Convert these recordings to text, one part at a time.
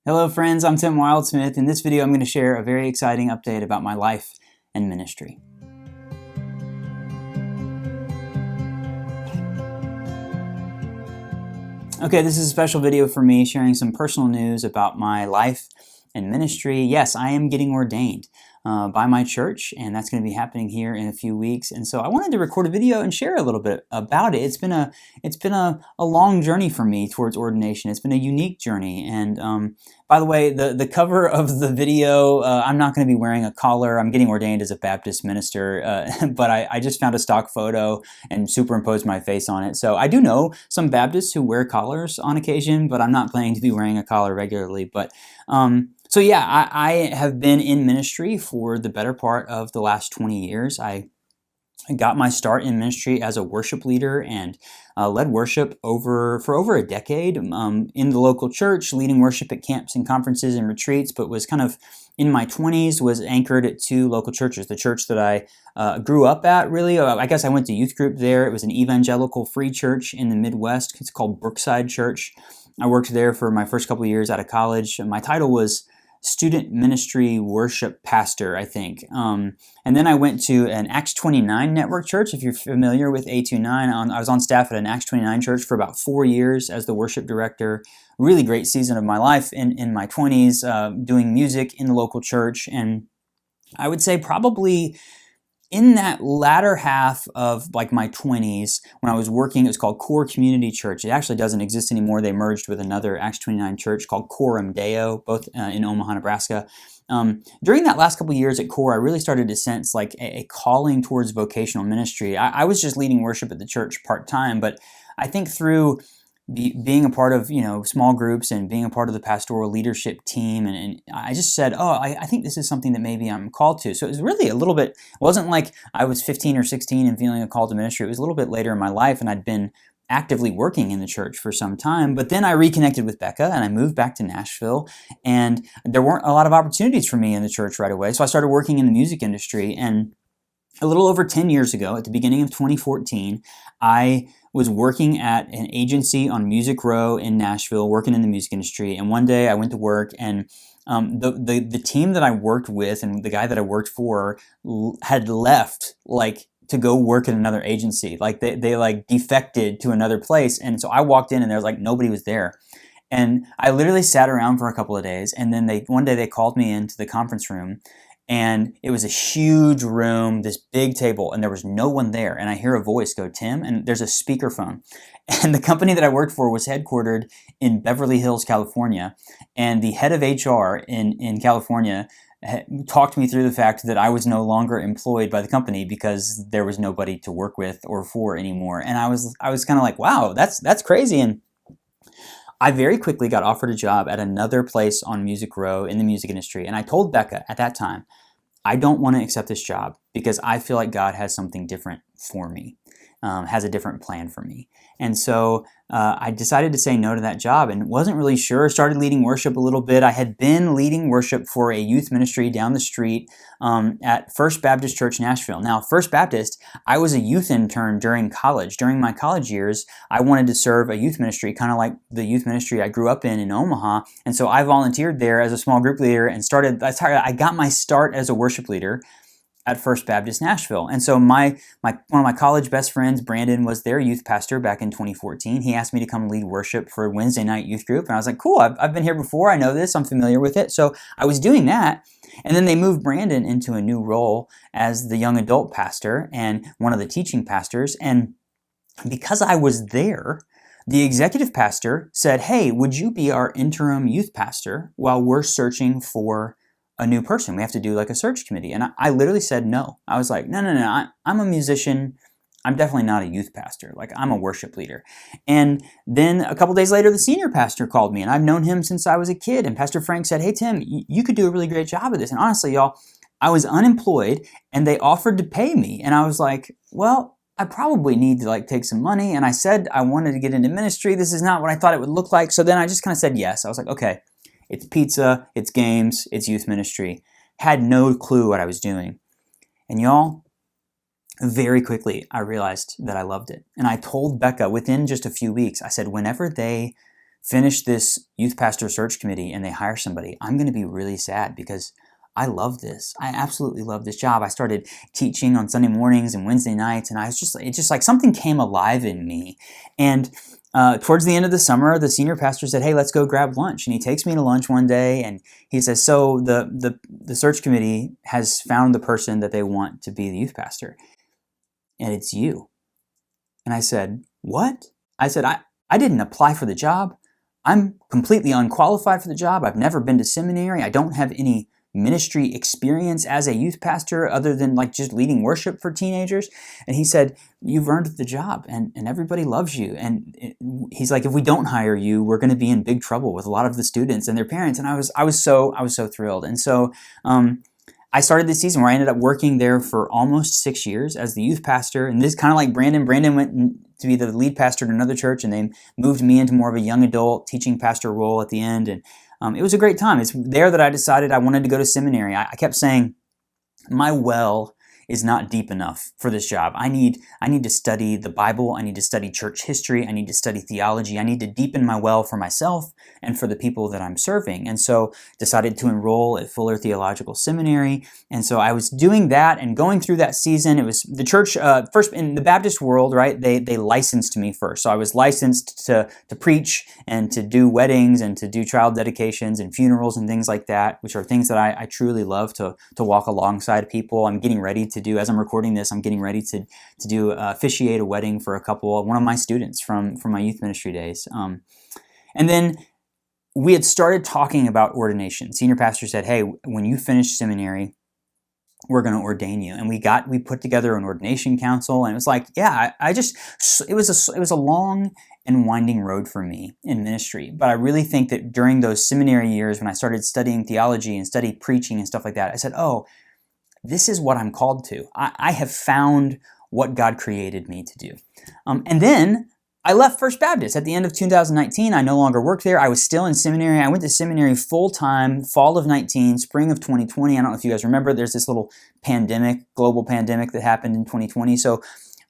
Hello friends, I'm Tim Wildsmith. In this video I'm going to share a very exciting update about my life and ministry. Okay, this is a special video for me sharing some personal news about my life and ministry. Yes, I am getting ordained by my church, and that's going to be happening here in a few weeks. And so I wanted to record a video and share a little bit about it. It's been a long journey for me towards ordination. It's been a unique journey. And by the way, the cover of the video, I'm not going to be wearing a collar. I'm getting ordained as a Baptist minister, but I just found a stock photo and superimposed my face on it. So I do know some Baptists who wear collars on occasion, but I'm not planning to be wearing a collar regularly. But so yeah, I have been in ministry for the better part of the last 20 years. I got my start in ministry as a worship leader and led worship for over a decade in the local church, leading worship at camps and conferences and retreats, but was kind of in my 20s, was anchored at two local churches. The church that I grew up at, really, I guess I went to youth group there. It was an evangelical free church in the Midwest. It's called Brookside Church. I worked there for my first couple of years out of college. My title was student ministry worship pastor, I think. And then I went to an Acts 29 network church. If you're familiar with A29, I was on staff at an Acts 29 church for about 4 years as the worship director. Really great season of my life in my 20s, doing music in the local church. And I would say probably in that latter half of like my 20s, when I was working, it was called Core Community Church. It actually doesn't exist anymore. They merged with another Acts 29 church called Coram Deo, both in Omaha, Nebraska. During that last couple of years at Core, I really started to sense like a calling towards vocational ministry. I was just leading worship at the church part-time, but I think through being a part of small groups and being a part of the pastoral leadership team, and I just said, I think this is something that maybe I'm called to. So it was really a little bit, it wasn't like I was 15 or 16 and feeling a call to ministry. It was a little bit later in my life, and I'd been actively working in the church for some time. But then I reconnected with Becca and I moved back to Nashville, and there weren't a lot of opportunities for me in the church right away. So I started working in the music industry, and a little over 10 years ago, at the beginning of 2014, I was working at an agency on Music Row in Nashville, working in the music industry. And one day I went to work, and the team that I worked with and the guy that I worked for had left, like, to go work at another agency. Like they like defected to another place. And so I walked in and there was like nobody was there. And I literally sat around for a couple of days, and then one day they called me into the conference room. And it was a huge room, this big table, and there was no one there. And I hear a voice go, "Tim," and there's a speakerphone. And the company that I worked for was headquartered in Beverly Hills, California. And the head of HR in California talked me through the fact that I was no longer employed by the company because there was nobody to work with or for anymore. And I was kind of like, wow, that's crazy. And I very quickly got offered a job at another place on Music Row in the music industry. And I told Becca at that time, I don't want to accept this job because I feel like God has something different for me, has a different plan for me. And so I decided to say no to that job and wasn't really sure. Started leading worship a little bit. I had been leading worship for a youth ministry down the street at First Baptist Church, Nashville. Now, First Baptist, I was a youth intern during college. During my college years, I wanted to serve a youth ministry, kind of like the youth ministry I grew up in Omaha. And so I volunteered there as a small group leader and I got my start as a worship leader at First Baptist Nashville. And so one of my college best friends, Brandon, was their youth pastor back in 2014. He asked me to come lead worship for a Wednesday night youth group. And I was like, cool, I've been here before. I know this. I'm familiar with it. So I was doing that. And then they moved Brandon into a new role as the young adult pastor and one of the teaching pastors. And because I was there, the executive pastor said, "Hey, would you be our interim youth pastor while we're searching for a new person? We have to do like a search committee." And I literally said no. I was like, no, I'm a musician. I'm definitely not a youth pastor. Like, I'm a worship leader. And then a couple days later, the senior pastor called me, and I've known him since I was a kid. And Pastor Frank said, "Hey, Tim, you could do a really great job of this." And honestly, y'all, I was unemployed and they offered to pay me. And I was like, well, I probably need to like take some money. And I said I wanted to get into ministry. This is not what I thought it would look like. So then I just kind of said yes. I was like, okay, it's pizza, it's games, it's youth ministry. Had no clue what I was doing. And y'all, very quickly I realized that I loved it. And I told Becca within just a few weeks, I said, whenever they finish this youth pastor search committee and they hire somebody, I'm going to be really sad because I love this. I absolutely love this job. I started teaching on Sunday mornings and Wednesday nights, and it's just like something came alive in me. And towards the end of the summer, the senior pastor said, "Hey, let's go grab lunch." And he takes me to lunch one day, and he says, "So the search committee has found the person that they want to be the youth pastor, and it's you." And I said, "What?" I said, I didn't apply for the job. I'm completely unqualified for the job. I've never been to seminary. I don't have any ministry experience as a youth pastor other than like just leading worship for teenagers." And he said, "You've earned the job and everybody loves you." And he's like, "If we don't hire you, we're going to be in big trouble with a lot of the students and their parents." And I was so thrilled. And so I started this season where I ended up working there for almost 6 years as the youth pastor. And this kind of like Brandon. Brandon went to be the lead pastor at another church, and they moved me into more of a young adult teaching pastor role at the end. And it was a great time. It's there that I decided I wanted to go to seminary. I kept saying, my well is not deep enough for this job. I need to study the Bible. I need to study church history. I need to study theology. I need to deepen my well for myself and for the people that I'm serving. And so decided to enroll at Fuller Theological Seminary. And so I was doing that and going through that season. It was the church, first in the Baptist world, right? They licensed me first. So I was licensed to preach and to do weddings and to do child dedications and funerals and things like that, which are things that I truly love to walk alongside people. I'm getting ready to do, as I'm recording this, I'm getting ready to do officiate a wedding for one of my students from my youth ministry days. And then we had started talking about ordination. Senior pastor said, "Hey, when you finish seminary, we're going to ordain you." And we put together an ordination council, and it was like, yeah, it was a long and winding road for me in ministry. But I really think that during those seminary years when I started studying theology and studied preaching and stuff like that, I said, oh, this is what I'm called to. I have found what God created me to do. And then I left First Baptist at the end of 2019. I no longer worked there. I was still in seminary. I went to seminary full-time, fall of 19, spring of 2020. I don't know if you guys remember, there's this little global pandemic that happened in 2020. So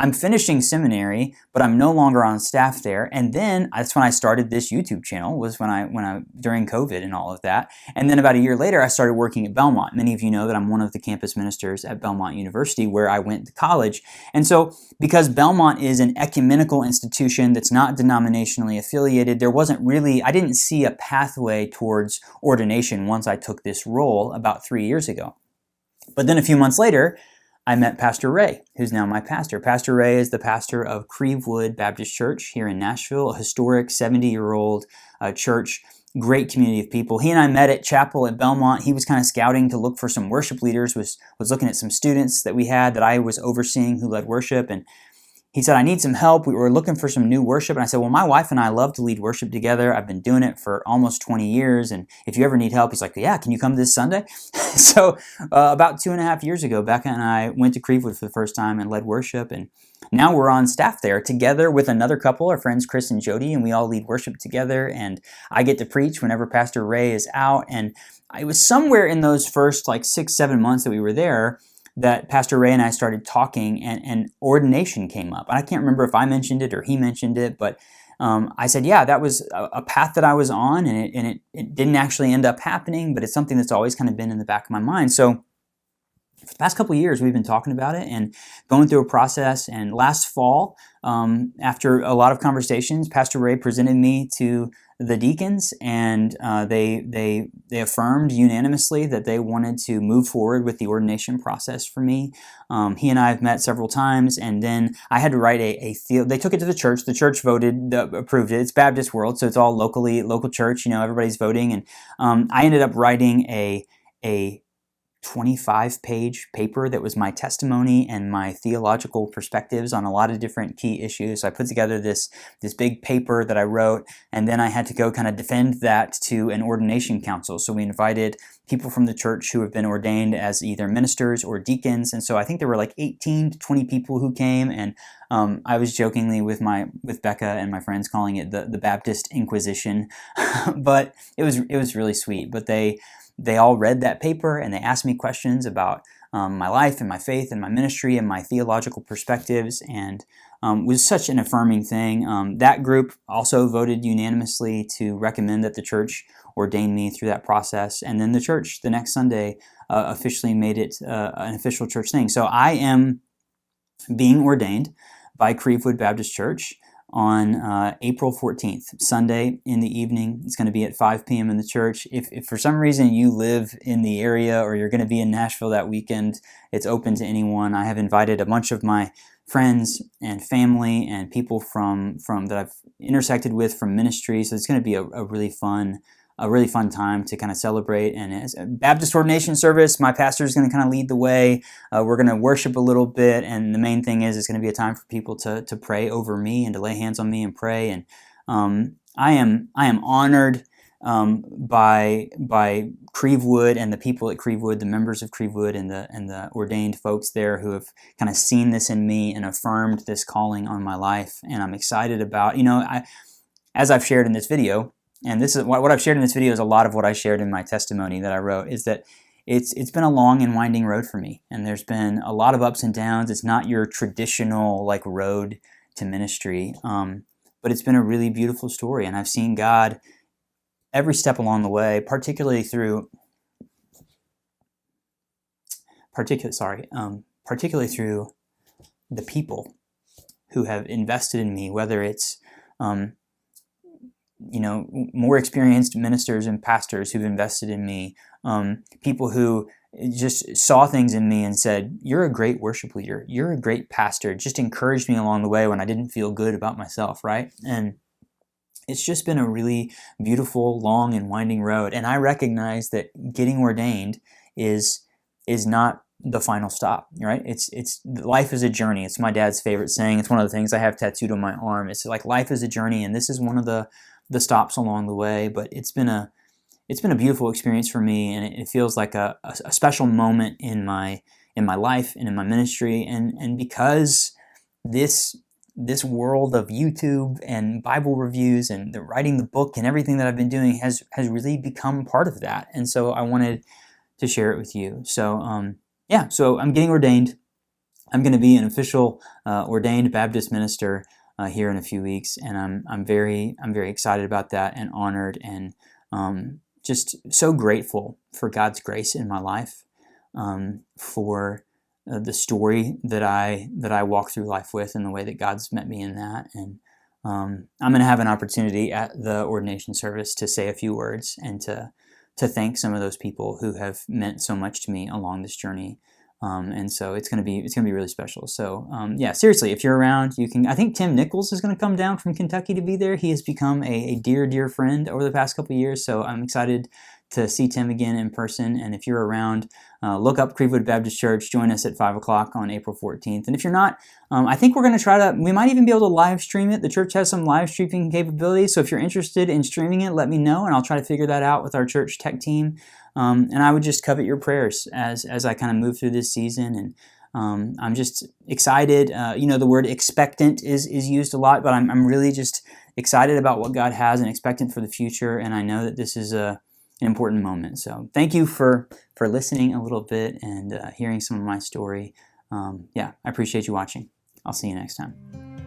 I'm finishing seminary, but I'm no longer on staff there. And then that's when I started this YouTube channel, was when I during COVID and all of that. And then about a year later, I started working at Belmont. Many of you know that I'm one of the campus ministers at Belmont University, where I went to college. And so because Belmont is an ecumenical institution that's not denominationally affiliated, I didn't see a pathway towards ordination once I took this role about 3 years ago. But then a few months later, I met Pastor Ray, who's now my pastor. Pastor Ray is the pastor of Crevewood Baptist Church here in Nashville, a historic 70-year-old church, great community of people. He and I met at chapel at Belmont. He was kind of scouting to look for some worship leaders, was looking at some students that we had that I was overseeing who led worship, and he said, "I need some help. We were looking for some new worship." And I said, "Well, my wife and I love to lead worship together. I've been doing it for almost 20 years. And if you ever need help," he's like, "Yeah, can you come this Sunday?" So about 2.5 years ago, Becca and I went to Crevewood for the first time and led worship. And now we're on staff there together with another couple, our friends Chris and Jody, and we all lead worship together. And I get to preach whenever Pastor Ray is out. And it was somewhere in those first 6-7 months that we were there that Pastor Ray and I started talking, and ordination came up. I can't remember if I mentioned it or he mentioned it, but I said, yeah, that was a path that I was on, and it didn't actually end up happening, but it's something that's always kind of been in the back of my mind. So for the past couple of years, we've been talking about it and going through a process. And last fall, after a lot of conversations, Pastor Ray presented me to the deacons, and they affirmed unanimously that they wanted to move forward with the ordination process for me. He and I have met several times, and then I had to write they took it to the church. The church approved it. It's Baptist world, so it's all local church. Everybody's voting, and I ended up writing a 25-page paper that was my testimony and my theological perspectives on a lot of different key issues. So I put together this big paper that I wrote, and then I had to go kind of defend that to an ordination council. So we invited people from the church who have been ordained as either ministers or deacons. And so I think there were 18 to 20 people who came, and I was jokingly with Becca and my friends calling it the Baptist Inquisition, but it was really sweet. But they all read that paper, and they asked me questions about my life and my faith and my ministry and my theological perspectives. And was such an affirming thing. That group also voted unanimously to recommend that the church ordain me through that process. And then the church the next Sunday officially made it an official church thing. So I am being ordained by Crevewood Baptist Church on April 14th, Sunday in the evening. It's going to be at 5 p.m. in the church. If for some reason you live in the area or you're going to be in Nashville that weekend, it's open to anyone. I have invited a bunch of my friends and family and people from that I've intersected with from ministry. So it's going to be a really fun time to kind of celebrate. And as a Baptist ordination service, my pastor is going to kind of lead the way. We're going to worship a little bit, and the main thing is it's going to be a time for people to pray over me and to lay hands on me and pray. And I am honored by Crevewood and the people at Crevewood, the members of Crevewood and the ordained folks there who have kind of seen this in me and affirmed this calling on my life. And I'm excited about, as I've shared in this video. And this is what I've shared in this video is a lot of what I shared in my testimony that I wrote, is that it's been a long and winding road for me. And there's been a lot of ups and downs. It's not your traditional road to ministry, but it's been a really beautiful story. And I've seen God every step along the way, particularly through the people who have invested in me, whether it's more experienced ministers and pastors who've invested in me, people who just saw things in me and said, "You're a great worship leader. You're a great pastor." Just encouraged me along the way when I didn't feel good about myself, right? And it's just been a really beautiful, long, and winding road. And I recognize that getting ordained is not the final stop, right? It's life is a journey. It's my dad's favorite saying. It's one of the things I have tattooed on my arm. It's like life is a journey, and this is one of the stops along the way. But it's been a beautiful experience for me, and it feels like a special moment in my life and in my ministry. And because this world of YouTube and Bible reviews and writing the book and everything that I've been doing has really become part of that. And so I wanted to share it with you. So so I'm getting ordained. I'm going to be an official ordained Baptist minister here in a few weeks, and I'm very excited about that and honored and just so grateful for God's grace in my life, for the story that I walk through life with and the way that God's met me in that. And I'm going to have an opportunity at the ordination service to say a few words and to thank some of those people who have meant so much to me along this journey. And so it's gonna be really special. So seriously, if you're around, you can. I think Tim Nichols is going to come down from Kentucky to be there. He has become a dear friend over the past couple of years. So I'm excited to see Tim again in person. And if you're around, look up Crevewood Baptist Church. Join us at 5 o'clock on April 14th. And if you're not, I think we're going to we might even be able to live stream it. The church has some live streaming capabilities. So if you're interested in streaming it, let me know, and I'll try to figure that out with our church tech team. And I would just covet your prayers as I kind of move through this season. And I'm just excited. The word expectant is used a lot, but I'm really just excited about what God has and expectant for the future. And I know that this is an important moment. So thank you for listening a little bit and hearing some of my story. I appreciate you watching. I'll see you next time.